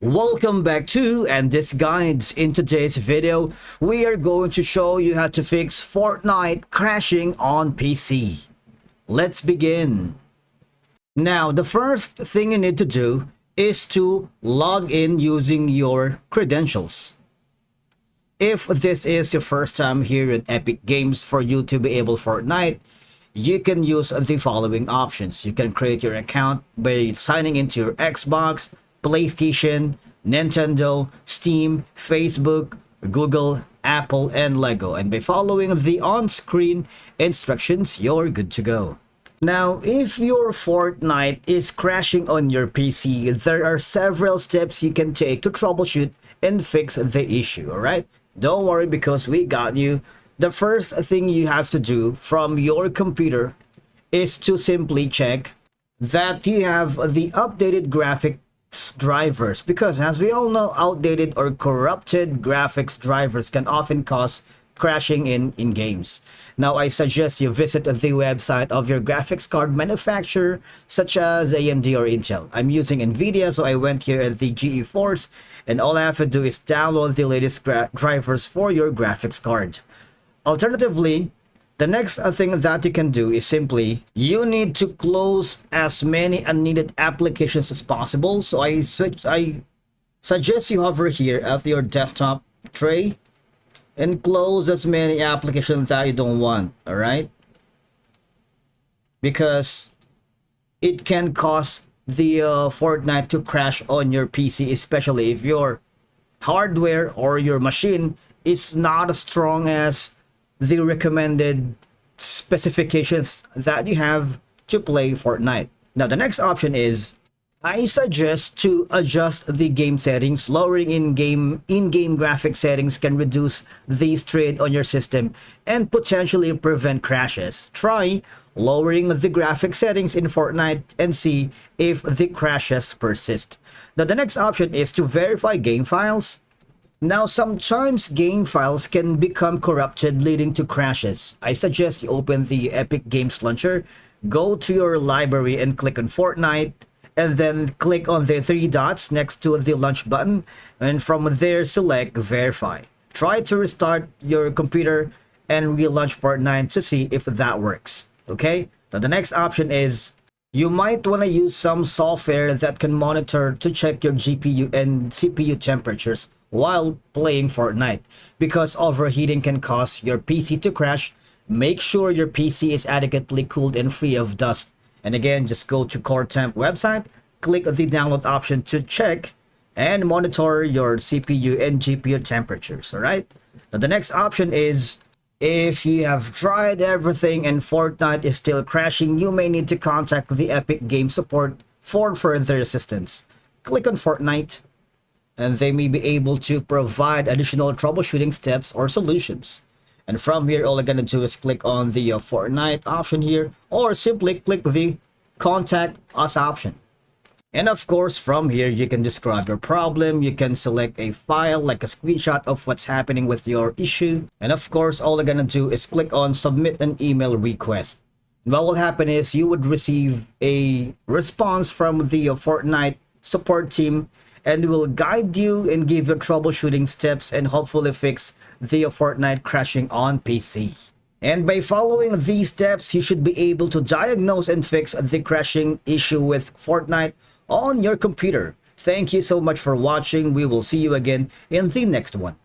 Welcome back to and this guides. In today's video, we are going to show you how to fix Fortnite crashing on PC. Let's begin. Now, the first thing you need to do is to log in using your credentials. If this is your first time here in Epic Games, for you to be able Fortnite, you can use the following options. You can create your account by signing into your Xbox, PlayStation, Nintendo, Steam, Facebook, Google, Apple, and Lego. And by following the on-screen instructions, you're good to go. Now, if your Fortnite is crashing on your PC, there are several steps you can take to troubleshoot and fix the issue, alright? Don't worry, because we got you. The first thing you have to do from your computer is to simply check that you have the updated graphics drivers, because as we all know, outdated or corrupted graphics drivers can often cause crashing in games. Now, I suggest you visit the website of your graphics card manufacturer, such as AMD or Intel. I'm using Nvidia, so I went here at the GeForce, and all I have to do is download the latest drivers for your graphics card. Alternatively, the next thing that you can do is simply, you need to close as many unneeded applications as possible. So I suggest you hover here at your desktop tray and close as many applications that you don't want, alright? Because it can cause the Fortnite to crash on your PC, especially if your hardware or your machine is not as strong as the recommended specifications that you have to play Fortnite. Now, the next option is, I suggest to adjust the game settings. Lowering in-game graphic settings can reduce the strain on your system and potentially prevent crashes. Try lowering the graphic settings in Fortnite and see if the crashes persist. Now, the next option is to verify game files. Now, sometimes game files can become corrupted, leading to crashes. I suggest you open the Epic Games Launcher, go to your library and click on Fortnite, and then click on the three dots next to the launch button, and from there select verify. Try to restart your computer and relaunch Fortnite to see if that works. Okay? Now, the next option is, you might want to use some software that can monitor to check your GPU and CPU temperatures while playing Fortnite, because overheating can cause your PC to crash. Make sure your PC is adequately cooled and free of dust. And again, just go to Core Temp website, click the download option to check and monitor your CPU and GPU temperatures, alright? Now, the next option is, if you have tried everything and Fortnite is still crashing, you may need to contact the Epic Game Support for further assistance. Click on Fortnite, and they may be able to provide additional troubleshooting steps or solutions. And from here, all you're gonna do is click on the Fortnite option here, or simply click the Contact Us option. And of course, from here, you can describe your problem. You can select a file, like a screenshot of what's happening with your issue. And of course, all you're gonna do is click on Submit an Email Request. And what will happen is you would receive a response from the Fortnite support team, and will guide you and give you troubleshooting steps and hopefully fix the Fortnite crashing on PC. And by following these steps, you should be able to diagnose and fix the crashing issue with Fortnite on your computer. Thank you so much for watching. We will see you again in the next one.